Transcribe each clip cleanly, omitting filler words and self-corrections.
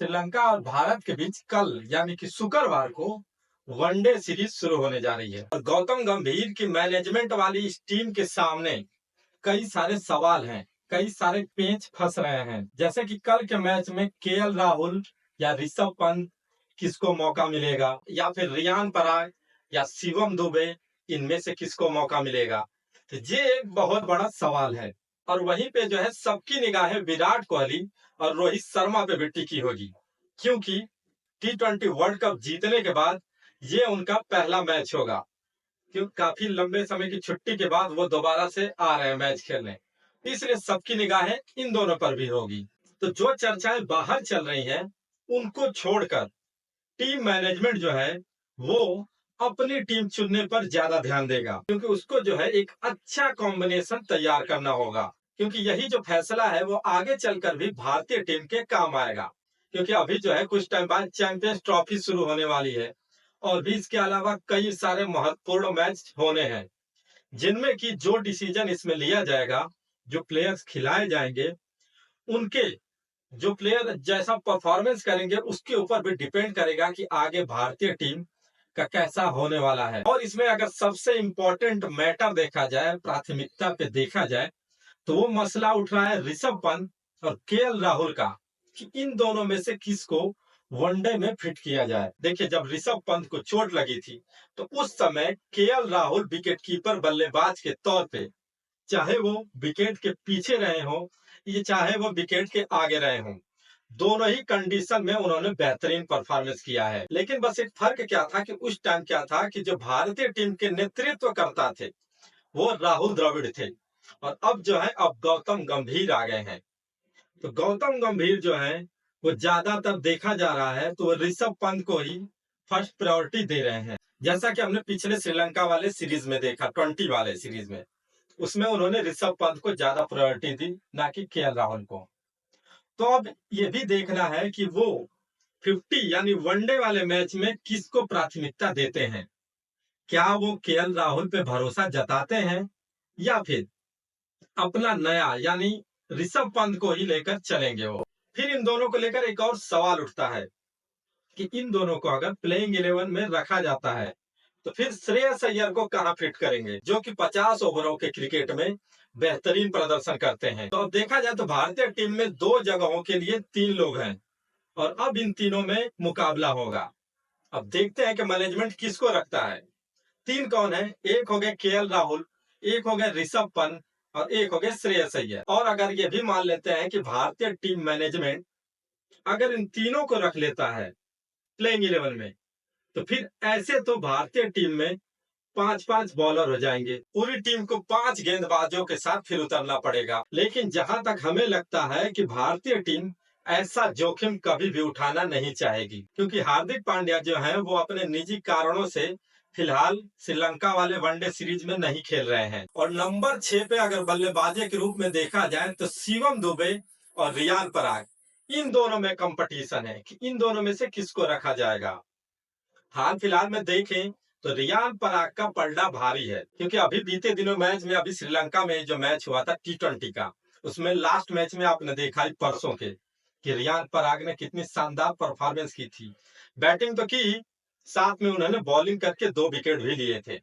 श्रीलंका और भारत के बीच कल यानी कि शुक्रवार को वनडे सीरीज शुरू होने जा रही है और गौतम गंभीर की मैनेजमेंट वाली इस टीम के सामने कई सारे सवाल हैं। कई सारे पेंच फंस रहे हैं, जैसे कि कल के मैच में केएल राहुल या ऋषभ पंत किसको मौका मिलेगा, या फिर रियान पराग या शिवम दुबे, इनमें से किसको मौका मिलेगा। तो ये एक बहुत बड़ा सवाल है। और वहीं पे जो है सबकी निगाहें विराट कोहली और रोहित शर्मा पे भी टिकी होगी, क्योंकि T20 वर्ल्ड कप जीतने के बाद ये उनका पहला मैच होगा। क्यों, काफी लंबे समय की छुट्टी के बाद वो दोबारा से आ रहे हैं मैच खेलने, इसलिए सबकी निगाहें इन दोनों पर भी होगी। तो जो चर्चाएं बाहर चल रही हैं उनको छोड़कर टीम मैनेजमेंट जो है वो अपनी टीम चुनने पर ज्यादा ध्यान देगा, क्योंकि उसको जो है एक अच्छा कॉम्बिनेशन तैयार करना होगा। क्योंकि यही जो फैसला है वो आगे चलकर भी भारतीय टीम के काम आएगा, क्योंकि अभी जो है कुछ टाइम बाद चैंपियंस ट्रॉफी शुरू होने वाली है और भी इसके अलावा कई सारे महत्वपूर्ण मैच होने हैं, जिनमें की जो डिसीजन इसमें लिया जाएगा, जो प्लेयर्स खिलाए जाएंगे, उनके जो प्लेयर जैसा परफॉर्मेंस करेंगे उसके ऊपर भी डिपेंड करेगा कि आगे भारतीय टीम का कैसा होने वाला है। और इसमें अगर सबसे इंपॉर्टेंट मैटर देखा जाए, प्राथमिकता पे देखा जाए, तो वो मसला उठ रहा है ऋषभ पंत और केएल राहुल का, कि इन दोनों में से किसको वनडे में फिट किया जाए। देखिए, जब ऋषभ पंत को चोट लगी थी तो उस समय केएल राहुल विकेटकीपर बल्लेबाज के तौर पे, चाहे वो विकेट के पीछे रहे हो ये चाहे वो विकेट के आगे रहे हों, दोनों ही कंडीशन में उन्होंने बेहतरीन परफॉर्मेंस किया है। लेकिन बस एक फर्क क्या था कि उस टाइम क्या था कि जो भारतीय टीम के नेतृत्व करता थे वो राहुल द्रविड़ थे, और अब जो है अब गौतम गंभीर आ गए हैं। तो गौतम गंभीर जो है वो ज्यादातर देखा जा रहा है तो वो ऋषभ पंत को ही फर्स्ट प्रायोरिटी दे रहे हैं, जैसा कि हमने पिछले श्रीलंका वाले सीरीज में देखा, 20 वाले सीरीज में, उसमें उन्होंने ऋषभ पंत को ज्यादा प्रायोरिटी दी, ना कि केएल राहुल को। तो अब ये भी देखना है कि वो 50 यानी वनडे वाले मैच में किसको प्राथमिकता देते हैं। क्या वो केएल राहुल पे भरोसा जताते हैं या फिर अपना नया यानी ऋषभ पंत को ही लेकर चलेंगे वो। फिर इन दोनों को लेकर एक और सवाल उठता है कि इन दोनों को अगर प्लेइंग 11 में रखा जाता है तो फिर श्रेयस अय्यर को कहां फिट करेंगे, जो कि 50 ओवरों के क्रिकेट में बेहतरीन प्रदर्शन करते हैं। तो अब देखा जाए तो भारतीय टीम में 2 जगहों के लिए 3 लोग हैं और अब इन तीनों में मुकाबला होगा। अब देखते हैं कि मैनेजमेंट किसको रखता है। 3 कौन है? एक हो गए केएल राहुल, एक हो गए ऋषभ पंत और एक हो गए श्रेयस अय्यर। और अगर ये भी मान लेते हैं कि भारतीय टीम मैनेजमेंट अगर इन तीनों को रख लेता है प्लेइंग 11 में, तो फिर ऐसे तो भारतीय टीम में 5-5 बॉलर हो जाएंगे। पूरी टीम को 5 गेंदबाजों के साथ फिर उतरना पड़ेगा। लेकिन जहां तक हमें लगता है कि भारतीय टीम ऐसा जोखिम कभी भी उठाना नहीं चाहेगी, क्योंकि हार्दिक पांड्या जो है वो अपने निजी कारणों से फिलहाल श्रीलंका वाले वनडे सीरीज में नहीं खेल रहे हैं। और नंबर 6 पे अगर बल्लेबाजी के रूप में देखा जाए तो शिवम दुबे और रियान पराग, इन दोनों में कंपटीशन है कि इन दोनों में से किसको रखा जाएगा। हाल फिलहाल में देखें तो रियान पराग का पलड़ा भारी है, क्योंकि अभी बीते दिनों मैच में, अभी श्रीलंका में जो मैच हुआ था T20 का, उसमें लास्ट मैच में आपने देखा ही परसों के कि रियान पराग ने कितनी शानदार परफॉर्मेंस की थी। बैटिंग तो की, साथ में उन्होंने बॉलिंग करके 2 विकेट भी लिए थे।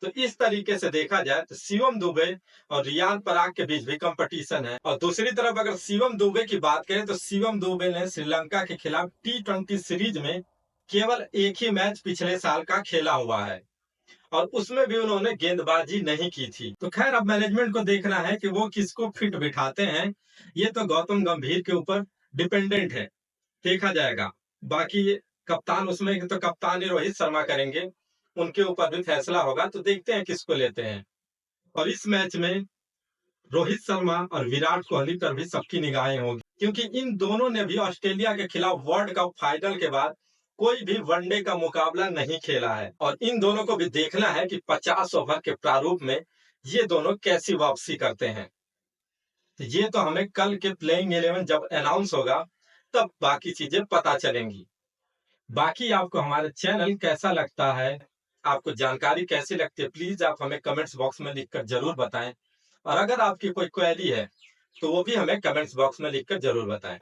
तो इस तरीके से देखा जाए तो शिवम दुबे और रियान पराग के बीच भी कंपटीशन है। और दूसरी तरफ अगर शिवम दुबे की बात करें तो शिवम दुबे ने श्रीलंका के खिलाफ T20 सीरीज में केवल एक ही मैच पिछले साल का खेला हुआ है और उसमें भी उन्होंने गेंदबाजी नहीं की थी। तो खैर, अब मैनेजमेंट को देखना है कि वो किसको फिट बिठाते हैं। ये तो गौतम गंभीर के ऊपर डिपेंडेंट है, देखा जाएगा। बाकी कप्तान, उसमें तो कप्तान ही रोहित शर्मा करेंगे, उनके ऊपर भी फैसला होगा। तो देखते हैं किसको लेते हैं। और इस मैच में रोहित शर्मा और विराट कोहली पर भी सबकी निगाहें होगी, क्योंकि इन दोनों ने भी ऑस्ट्रेलिया के खिलाफ वर्ल्ड कप फाइनल के बाद कोई भी वनडे का मुकाबला नहीं खेला है और इन दोनों को भी देखना है कि 50 ओवर के प्रारूप में ये दोनों कैसी वापसी करते हैं। तो ये तो हमें कल के प्लेइंग 11 जब अनाउंस होगा तब बाकी चीजें पता चलेंगी। बाकी आपको हमारे चैनल कैसा लगता है, आपको जानकारी कैसी लगती है, प्लीज आप हमें कमेंट्स बॉक्स में लिखकर जरूर बताएं। और अगर आपकी कोई क्वेरी है तो वो भी हमें कमेंट्स बॉक्स में लिखकर जरूर बताएं।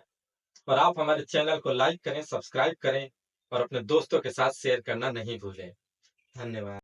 और आप हमारे चैनल को लाइक करें, सब्सक्राइब करें और अपने दोस्तों के साथ शेयर करना नहीं भूलें। धन्यवाद।